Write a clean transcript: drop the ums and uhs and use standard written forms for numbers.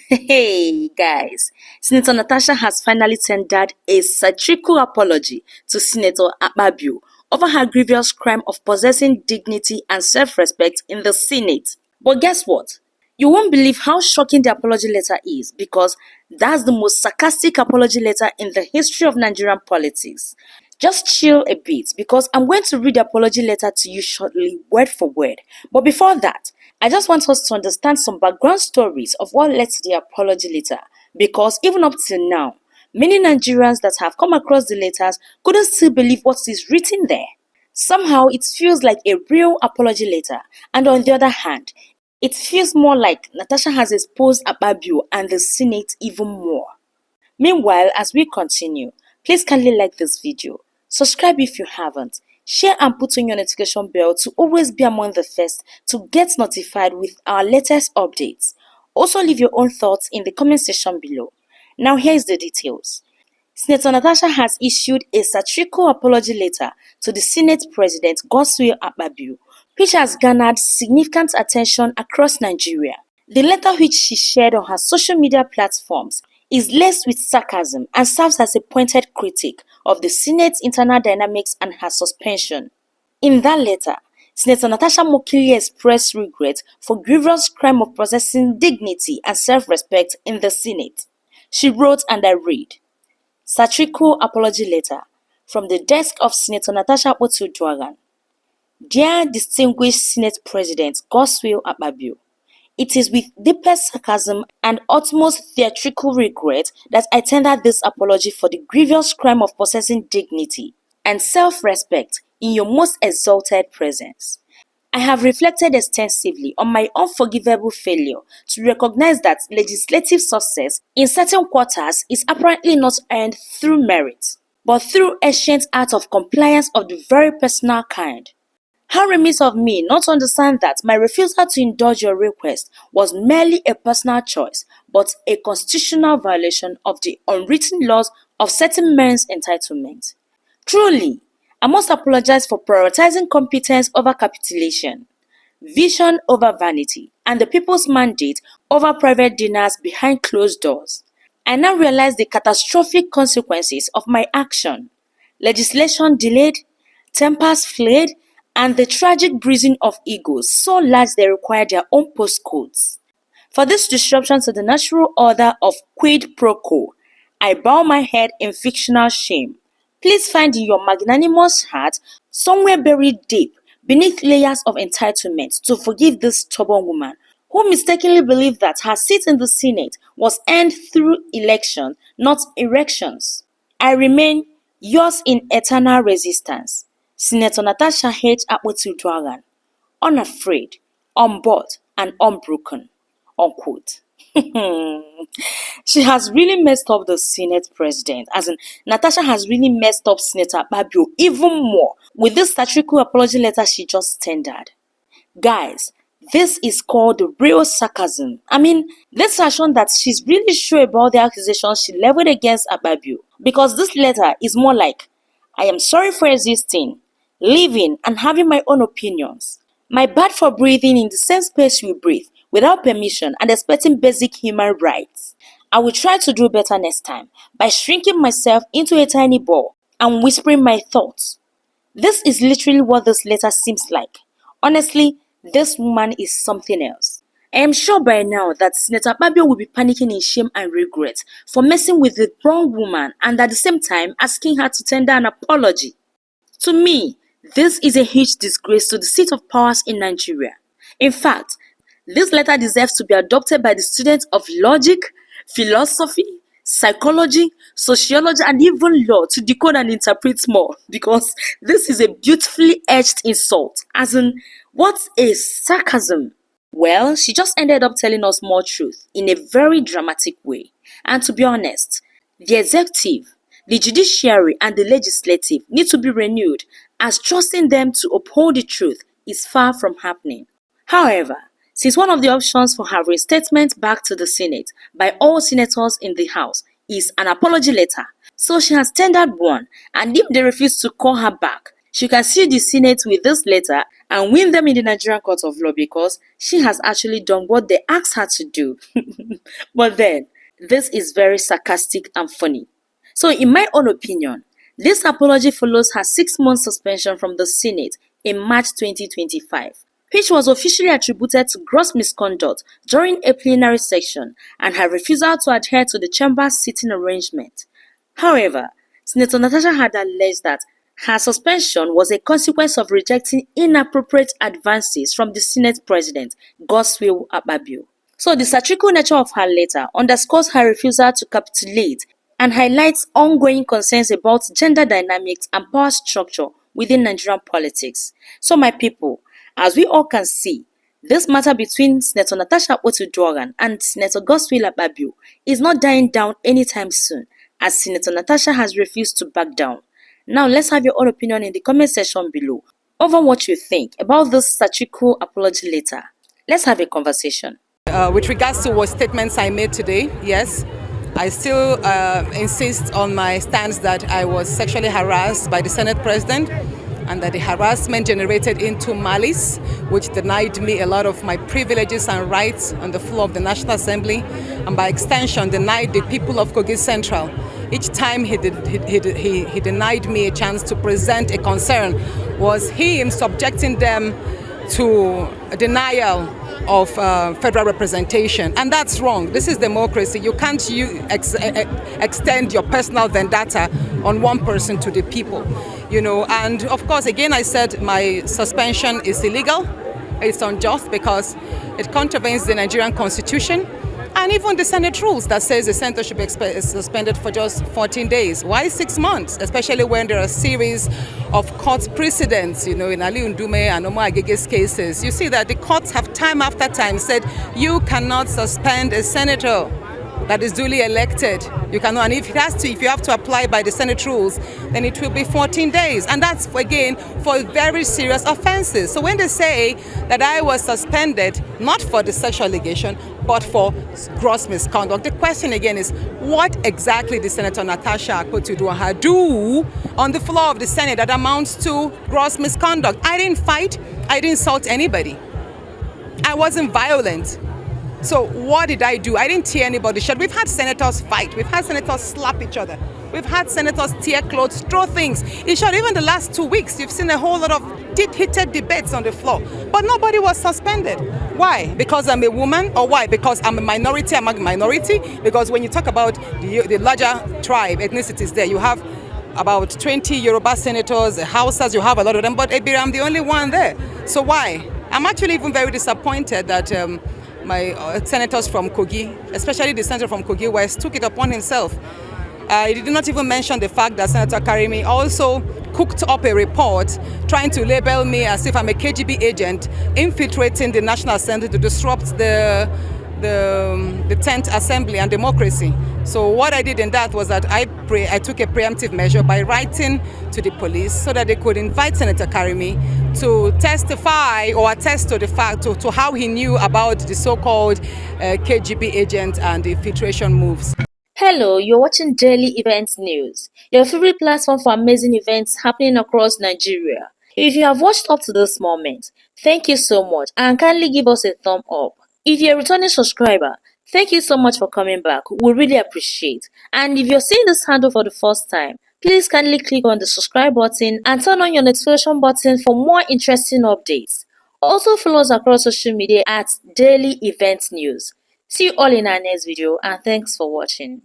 Hey guys, Senator Natasha has finally tendered a satirical apology to Senator Akpabio over her grievous crime of possessing dignity and self-respect in the Senate. But guess what? You won't believe how shocking the apology letter is because that's the most sarcastic apology letter in the history of Nigerian politics. Just chill a bit because I'm going to read the apology letter to you shortly, word for word. But before that, I just want us to understand some background stories of what led to the apology letter because even up till now, many Nigerians that have come across the letters couldn't still believe what is written there. Somehow it feels like a real apology letter, and on the other hand, it feels more like Natasha has exposed Akpabio and the Senate even more. Meanwhile, as we continue, please kindly like this video, subscribe if you haven't, share and put on your notification bell to always be among the first to get notified with our latest updates. Also leave your own thoughts in the comment section below. Now here's the details. Senator Natasha has issued a satirical apology letter to the Senate President Godswill Akpabio, which has garnered significant attention across Nigeria. The letter, which she shared on her social media platforms, is laced with sarcasm and serves as a pointed critique of the Senate's internal dynamics and her suspension. In that letter, Senator Natasha mockingly expressed regret for grievous crime of possessing dignity and self-respect in the Senate. She wrote, and I read, Satirical apology letter from the desk of Senator Natasha Akpabio. Dear distinguished Senate President Godswill Akpabio, it is with deepest sarcasm and utmost theatrical regret that I tender this apology for the grievous crime of possessing dignity and self-respect in your most exalted presence. I have reflected extensively on my unforgivable failure to recognize that legislative success in certain quarters is apparently not earned through merit, but through ancient art of compliance of the very personal kind. How remiss of me not to understand that my refusal to indulge your request was merely a personal choice, but a constitutional violation of the unwritten laws of certain men's entitlement. Truly, I must apologize for prioritizing competence over capitulation, vision over vanity, and the people's mandate over private dinners behind closed doors. I now realize the catastrophic consequences of my action. Legislation delayed, tempers flared, and the tragic bruising of egos so large they require their own postcodes. For this disruption to the natural order of quid pro quo, I bow my head in fictional shame. Please find in your magnanimous heart, somewhere buried deep beneath layers of entitlement, to forgive this stubborn woman who mistakenly believed that her seat in the Senate was earned through election, not erections. I remain yours in eternal resistance, Senator Natasha H. Akpabio, unafraid, unbought, and unbroken. Unquote. She has really messed up the Senate president, as in Natasha has really messed up Senator Akpabio even more with this satirical apology letter she just tendered. Guys, this is called real sarcasm. I mean, this has shown that she's really sure about the accusations she leveled against Akpabio, because this letter is more like, I am sorry for existing, living, and having my own opinions. My bad for breathing in the same space we breathe without permission and expecting basic human rights. I will try to do better next time by shrinking myself into a tiny ball and whispering my thoughts. This is literally what this letter seems like. Honestly, this woman is something else. I am sure by now that Senator Akpabio will be panicking in shame and regret for messing with the wrong woman and at the same time asking her to tender an apology. To me, this is a huge disgrace to the seat of powers in Nigeria. In fact, this letter deserves to be adopted by the students of logic, philosophy, psychology, sociology, and even law to decode and interpret more, because this is a beautifully edged insult. As in, what is sarcasm? Well, she just ended up telling us more truth in a very dramatic way. And to be honest, the executive, the judiciary, and the legislative need to be renewed, as trusting them to uphold the truth is far from happening. However, since one of the options for her reinstatement back to the Senate by all senators in the House is an apology letter, so she has tendered one, and if they refuse to call her back, she can sue the Senate with this letter and win them in the Nigerian court of law because she has actually done what they asked her to do. But then, this is very sarcastic and funny. So, in my own opinion, this apology follows her 6-month suspension from the Senate in March 2025, which was officially attributed to gross misconduct during a plenary session and her refusal to adhere to the chamber's seating arrangement. However, Senator Natasha had alleged that her suspension was a consequence of rejecting inappropriate advances from the Senate President, Godswill Akpabio. So the satirical nature of her letter underscores her refusal to capitulate and highlights ongoing concerns about gender dynamics and power structure within Nigerian politics. So my people, as we all can see, this matter between Senator Natasha Akpabio and Senator Godswill Akpabio is not dying down anytime soon, as Senator Natasha has refused to back down. Now let's have your own opinion in the comment section below over what you think about this satirical apology letter. Let's have a conversation. With regards to what statements I made today, yes, I still insist on my stance that I was sexually harassed by the Senate President and that the harassment generated into malice, which denied me a lot of my privileges and rights on the floor of the National Assembly, and by extension denied the people of Kogi Central. Each time he denied me a chance to present a concern was him subjecting them to a denial of federal representation, and that's wrong. This is democracy. You can't extend your personal vendetta on one person to the people, you know. And of course, again, I said my suspension is illegal. It's unjust because it contravenes the Nigerian Constitution and even the Senate rules that says the senator should be suspended for just 14 days. Why 6 months? Especially when there are a series of court precedents, you know, in Ali Ndume and Omo Agege's cases. You see that the courts have time after time said you cannot suspend a senator that is duly elected. You cannot, and if you have to apply by the Senate rules, then it will be 14 days. And that's, again, for very serious offenses. So when they say that I was suspended, not for the sexual allegation, but for gross misconduct, the question again is, what exactly did Senator Natasha Akpabio do on the floor of the Senate that amounts to gross misconduct? I didn't fight. I didn't insult anybody. I wasn't violent. So what did I do? I didn't tear anybody's shirt. We've had senators fight. We've had senators slap each other. We've had senators tear clothes, throw things. In short, even the last 2 weeks, you've seen a whole lot of heated debates on the floor. But nobody was suspended. Why? Because I'm a woman? Or why? Because I'm a minority among minority? Because when you talk about the larger tribe, ethnicities there, you have about 20 Yoruba senators, the Hausas, you have a lot of them, but I'm the only one there. So why? I'm actually even very disappointed that my senators from Kogi, especially the senator from Kogi West, took it upon himself. He did not even mention the fact that Senator Karimi also cooked up a report trying to label me as if I'm a KGB agent infiltrating the National Assembly to disrupt the 10th Assembly and democracy. So what I did in that was that I took a preemptive measure by writing to the police so that they could invite Senator Karimi to testify or attest to the fact to how he knew about the so-called KGB agent and the infiltration moves. Hello, you're watching Daily Events News, your favorite platform for amazing events happening across Nigeria. If you have watched up to this moment, thank you so much and kindly give us a thumb up. If you're a returning subscriber, thank you so much for coming back. We really appreciate. And if you're seeing this handle for the first time, please kindly click on the subscribe button and turn on your notification button for more interesting updates. Also follow us across social media at Daily Events News. See you all in our next video and thanks for watching.